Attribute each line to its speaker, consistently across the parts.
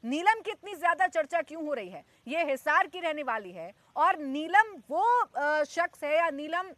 Speaker 1: नीलम की इतनी ज्यादा चर्चा क्यों हो रही है? ये हिसार की रहने वाली है और नीलम वो शख्स है या नीलम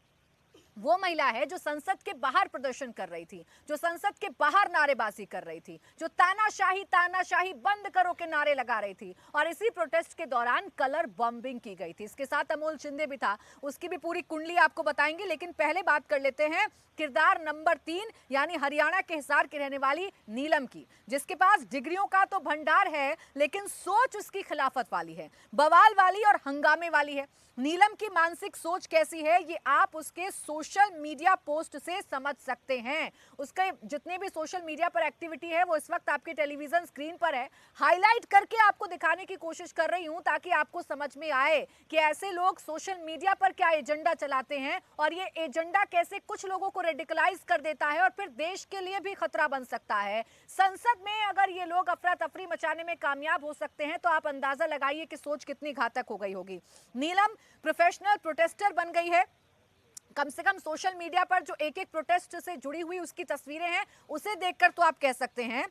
Speaker 1: वो महिला है जो संसद के बाहर प्रदर्शन कर रही थी, जो संसद के बाहर नारेबाजी कर रही थी, जो तानाशाही बंद करो के नारे लगा रही थी। और इसी प्रोटेस्ट के दौरान कलर बॉम्बिंग की गई थी। इसके साथ अमोल शिंदे भी था, उसकी भी पूरी कुंडली आपको बताएंगे, लेकिन पहले बात कर लेते हैं किरदार नंबर 3 यानी हरियाणा के हिसार की रहने वाली नीलम की, जिसके पास डिग्रियों का तो भंडार है लेकिन सोच उसकी खिलाफत वाली है, बवाल वाली और हंगामे वाली है। नीलम की मानसिक सोच कैसी है ये आप उसके सोशल मीडिया पोस्ट से समझ सकते हैं। उसके जितने भी सोशल मीडिया पर एक्टिविटी है वो इस वक्त आपके टेलीविजन स्क्रीन पर है। हाईलाइट करके आपको दिखाने की कोशिश कर रही हूं ताकि आपको समझ में आए कि ऐसे लोग सोशल मीडिया पर क्या एजेंडा चलाते हैं और ये एजेंडा कैसे कुछ लोगों को रेडिकलाइज कर देता है और फिर देश के लिए भी खतरा बन सकता है। संसद में अगर ये लोग अफरा तफरी मचाने में कामयाब हो सकते हैं तो आप अंदाजा लगाइए कि सोच कितनी घातक हो गई होगी। नीलम प्रोफेशनल प्रोटेस्टर बन गई है। कम से कम सोशल मीडिया पर जो एक एक प्रोटेस्ट से जुड़ी हुई उसकी तस्वीरें हैं उसे देखकर तो आप कह सकते हैं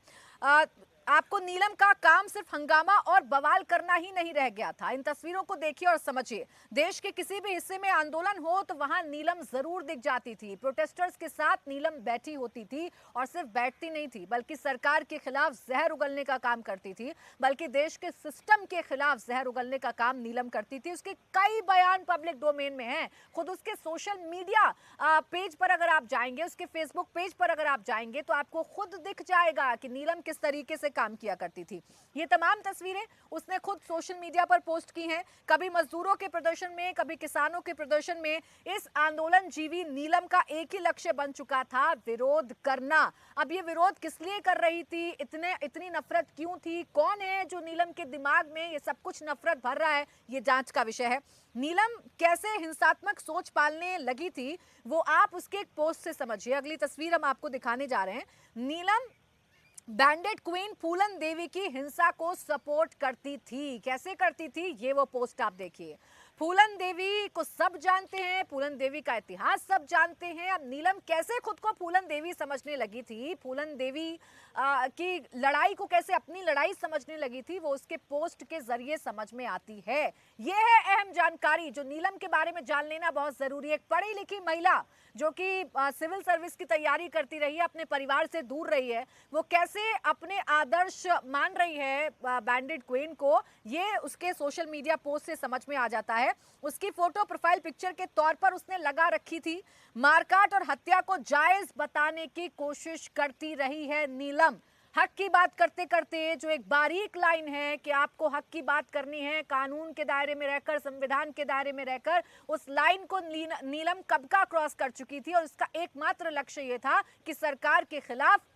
Speaker 1: आपको नीलम का काम सिर्फ हंगामा और बवाल करना ही नहीं रह गया था। इन तस्वीरों को देखिए और समझिए। देश के किसी भी हिस्से में आंदोलन हो तो वहां नीलम जरूर दिख जाती थी। प्रोटेस्टर्स के साथ नीलम बैठी होती थी और सिर्फ बैठती नहीं थी बल्कि सरकार के खिलाफ जहर उगलने का काम करती थी, बल्कि देश के सिस्टम के खिलाफ जहर उगलने का काम नीलम करती थी। उसके कई बयान पब्लिक डोमेन में हैं। खुद उसके सोशल मीडिया पेज पर अगर आप जाएंगे, उसके फेसबुक पेज पर अगर आप जाएंगे तो आपको खुद दिख जाएगा कि नीलम किस तरीके से काम किया करती थी। ये तमाम तस्वीरें उसने खुद सोशल मीडिया पर पोस्ट की हैं। कभी मजदूरों के प्रदर्शन में, कभी किसानों के प्रदर्शन में। इस आंदोलन जीवी नीलम का एक ही लक्ष्य बन चुका था, विरोध करना। अब ये विरोध किस लिए कर रही थी, इतनी नफरत क्यों थी, कौन है जो नीलम के दिमाग में ये सब कुछ नफरत भर रहा है, ये जांच का विषय है। नीलम कैसे हिंसात्मक सोच पालने लगी थी वो आप उसके एक पोस्ट से समझिए। अगली तस्वीर हम आपको दिखाने जा रहे हैं। नीलम बैंडेड क्वीन फूलन देवी की हिंसा को सपोर्ट करती थी। कैसे करती थी ये वो पोस्ट आप देखिए। फूलन देवी को सब जानते हैं, फूलन देवी का इतिहास सब जानते हैं। अब नीलम कैसे खुद को फूलन देवी समझने लगी थी, फूलन देवी की लड़ाई को कैसे अपनी लड़ाई समझने लगी थी, वो उसके पोस्ट के जरिए समझ में आती है। यह है अहम जानकारी जो नीलम के बारे में जान लेना बहुत जरूरी है। एक पढ़ी लिखी महिला जो कि सिविल सर्विस की तैयारी करती रही है, अपने परिवार से दूर रही है, वो कैसे अपने आदर्श मान रही है बैंडेड क्वीन को, ये उसके सोशल मीडिया पोस्ट से समझ में आ जाता है। उसकी फोटो प्रोफाइल पिक्चर के तौर पर उसने लगा रखी थी। मारकाट और हत्या को जायज बताने की कोशिश करती रही है नीलम। हक की बात करते करते जो एक बारीक लाइन है कि आपको हक की बात करनी है कानून के दायरे में रहकर, संविधान के दायरे में रहकर, उस लाइन को नीलम कब का क्रॉस कर चुकी थी और उसका एकमात्र लक्ष्य यह था कि सरकार के खिलाफ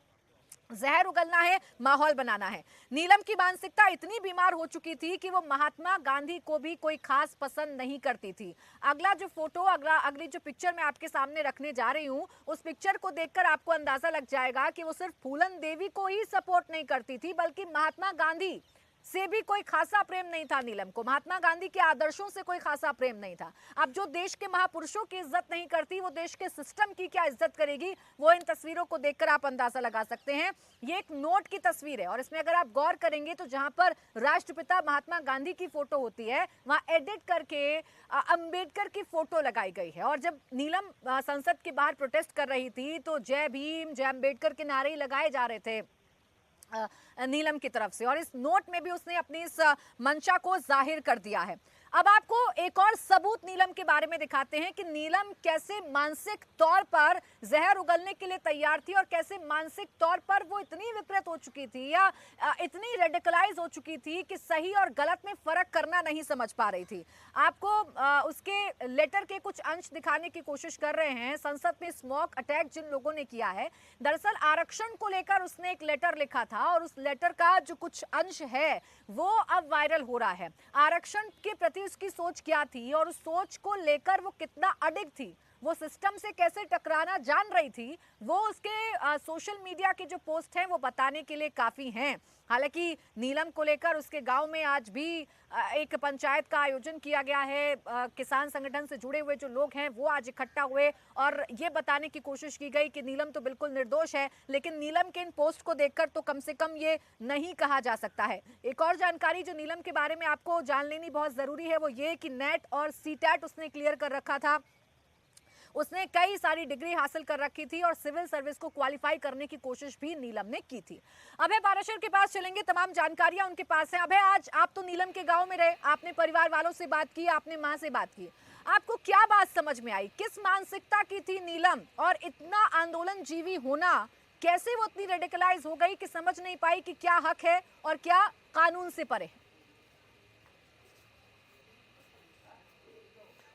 Speaker 1: जहर उगलना है, माहौल बनाना है। नीलम की मानसिकता इतनी बीमार हो चुकी थी कि वो महात्मा गांधी को भी कोई खास पसंद नहीं करती थी। अगला जो फोटो, अगली जो पिक्चर मैं आपके सामने रखने जा रही हूं, उस पिक्चर को देखकर आपको अंदाजा लग जाएगा कि वो सिर्फ फूलन देवी को ही सपोर्ट नहीं करती थी बल्कि महात्मा गांधी से भी कोई खासा प्रेम नहीं था नीलम को। महात्मा गांधी के आदर्शों से कोई खासा प्रेम नहीं था। अब जो देश के महापुरुषों की इज्जत नहीं करती वो देश के सिस्टम की क्या इज्जत करेगी, वो इन तस्वीरों को देखकर आप अंदाजा लगा सकते हैं। ये एक नोट की तस्वीर है और इसमें अगर आप गौर करेंगे तो जहां पर राष्ट्रपिता महात्मा गांधी की फोटो होती है वहां एडिट करके अंबेडकर की फोटो लगाई गई है। और जब नीलम संसद के बाहर प्रोटेस्ट कर रही थी तो जय भीम, जय अंबेडकर के नारे लगाए जा रहे थे नीलम की तरफ से, और इस नोट में भी उसने अपनी इस मंशा को जाहिर कर दिया है। अब आपको एक और सबूत नीलम के बारे में दिखाते हैं कि नीलम कैसे मानसिक तौर पर जहर उगलने के लिए तैयार थी और कैसे मानसिक तौर पर वो इतनी विकृत हो चुकी थी या इतनी रेडिकलाइज हो चुकी थी कि सही और गलत में फर्क करना नहीं समझ पा रही थी। आपको उसके लेटर के कुछ अंश दिखाने की कोशिश कर रहे हैं। संसद में स्मॉक अटैक जिन लोगों ने किया है, दरअसल आरक्षण को लेकर उसने एक लेटर लिखा था और उस लेटर का जो कुछ अंश है वो अब वायरल हो रहा है। आरक्षण के प्रति उसकी सोच क्या थी और उस सोच को लेकर वो कितना अडिग थी वो सिस्टम से कैसे टकराना जान रही थी, वो उसके सोशल मीडिया के जो पोस्ट हैं वो बताने के लिए काफ़ी हैं। हालांकि नीलम को लेकर उसके गांव में आज भी एक पंचायत का आयोजन किया गया है। किसान संगठन से जुड़े हुए जो लोग हैं वो आज इकट्ठा हुए और ये बताने की कोशिश की गई कि नीलम तो बिल्कुल निर्दोष है, लेकिन नीलम के इन पोस्ट को देखकर तो कम से कम ये नहीं कहा जा सकता है। एक और जानकारी जो नीलम के बारे में आपको जान लेनी बहुत जरूरी है वो ये कि नेट और सीटेट उसने क्लियर कर रखा था। उसने कई सारी डिग्री हासिल कर रखी थी और सिविल सर्विस को क्वालिफाई करने की कोशिश भी नीलम ने की थी। अभय पाराशर के पास चलेंगे, तमाम जानकारियां उनके पास हैं। अभय, आज आप तो नीलम के गांव में रहे, आपने परिवार वालों से बात की, आपने मां से बात की, आपको क्या बात समझ में आई? किस मानसिकता की थी नीलम, और इतना आंदोलन जीवी होना, कैसे वो इतनी रेडिकलाइज हो गई कि समझ नहीं पाई कि क्या हक है और क्या कानून से परे है?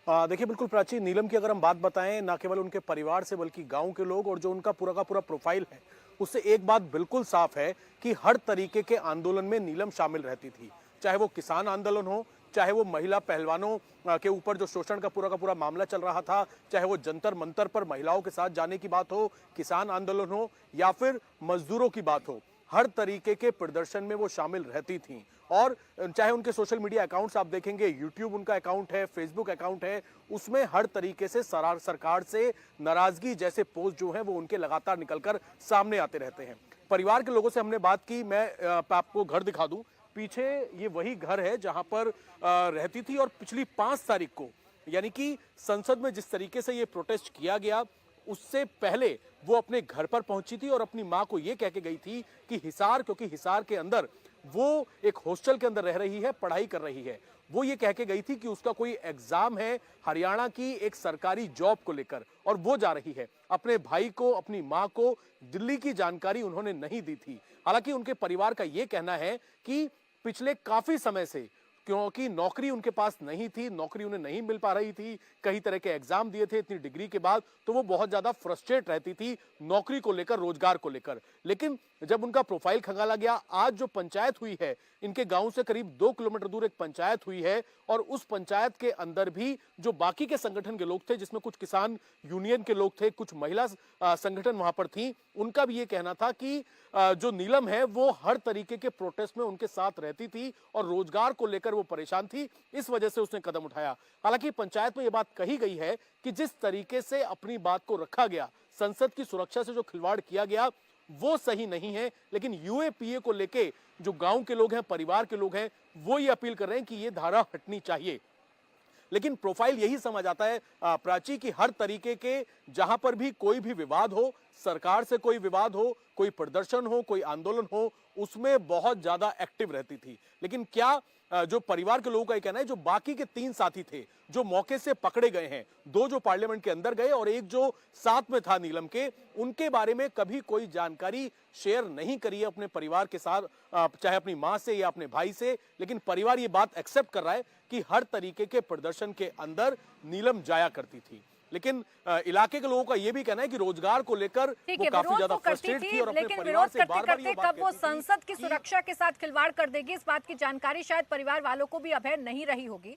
Speaker 2: देखिए, बिल्कुल प्राची, नीलम की अगर हम बात बताएं, ना केवल उनके परिवार से बल्कि गांव के लोग और जो उनका पूरा का पूरा प्रोफाइल है, उससे एक बात बिल्कुल साफ है कि हर तरीके के आंदोलन में नीलम शामिल रहती थी। चाहे वो किसान आंदोलन हो, चाहे वो महिला पहलवानों के ऊपर जो शोषण का पूरा मामला चल रहा था, चाहे वो जंतर मंतर पर महिलाओं के साथ जाने की बात हो, किसान आंदोलन हो या फिर मजदूरों की बात हो, हर तरीके के प्रदर्शन में वो शामिल रहती थीं। और चाहे उनके सोशल मीडिया अकाउंट्स आप देखेंगे, यूट्यूब उनका अकाउंट है, फेसबुक अकाउंट है, उसमें हर तरीके से सरकार से नाराजगी जैसे पोस्ट जो है वो उनके लगातार निकलकर सामने आते रहते हैं। परिवार के लोगों से हमने बात की, मैं आपको घर दिखा दूं, पीछे ये वही घर है जहां पर रहती थी। और पिछली 5 तारीख को, यानी कि संसद में जिस तरीके से ये प्रोटेस्ट किया गया, उससे पहले वो अपने घर पर पहुंची थी और अपनी मां को ये कह के गई थी कि हिसार, क्योंकि हिसार के अंदर वो एक हॉस्टल के अंदर रह रही है, पढ़ाई कर रही है, वो ये कह के गई थी कि उसका कोई एग्जाम है हरियाणा की एक सरकारी जॉब को लेकर और वो जा रही है। अपने भाई को, अपनी मां को दिल्ली की जानकारी उन्होंने नहीं दी थी। हालांकि उनके परिवार का ये कहना है कि पिछले काफी समय से, क्योंकि नौकरी उनके पास नहीं थी, नौकरी उन्हें नहीं मिल पा रही थी, कई तरह के एग्जाम दिए थे इतनी डिग्री के बाद, तो वो बहुत ज्यादा फ्रस्ट्रेट रहती थी नौकरी को लेकर, रोजगार को लेकर। लेकिन जब उनका प्रोफाइल खंगाला गया, आज जो पंचायत हुई है, इनके गांव से करीब 2 किलोमीटर दूर एक पंचायत हुई है और उस पंचायत के अंदर भी जो बाकी के संगठन के लोग थे, जिसमें कुछ किसान यूनियन के लोग थे, कुछ महिला संगठन वहां पर थी, उनका भी ये कहना था कि जो नीलम है वो हर तरीके के प्रोटेस्ट में उनके साथ रहती थी और रोजगार को लेकर वो परेशान थी, इस वजह से उसने कदम उठाया। हालांकि पंचायत में ये बात कही गई है कि जिस तरीके से अपनी बात को रखा गया, संसद की सुरक्षा से जो खिलवाड़ किया गया, वो सही नहीं है। लेकिन यूएपीए को लेके जो गांव के लोग हैं, परिवार के लोग हैं, वो ये अपील कर रहे हैं कि ये धारा हटनी चाहिए। लेकिन प्रोफाइल यही समझ आता है प्राची, की हर तरीके के जहां पर भी कोई भी विवाद हो, सरकार से कोई विवाद हो, कोई प्रदर्शन हो, कोई आंदोलन हो, उसमें बहुत ज्यादा एक्टिव रहती थी। लेकिन क्या जो परिवार के लोगों का ये कहना है, जो बाकी के 3 साथी थे जो मौके से पकड़े गए हैं, 2 जो पार्लियामेंट के अंदर गए और एक जो साथ में था नीलम के, उनके बारे में कभी कोई जानकारी शेयर नहीं करी है अपने परिवार के साथ, चाहे अपनी मां से या अपने भाई से। लेकिन परिवार ये बात एक्सेप्ट कर रहा है कि हर तरीके के प्रदर्शन के अंदर नीलम जाया करती थी। लेकिन इलाके के लोगों का यह भी कहना है कि रोजगार को लेकर वो काफी ज्यादा फ्रस्ट्रेट थी और अपने परिवार से बार-बार ये बात
Speaker 1: कब वो संसद की सुरक्षा के साथ खिलवाड़ कर देगी, इस बात की जानकारी शायद परिवार वालों को भी अभय नहीं रही होगी।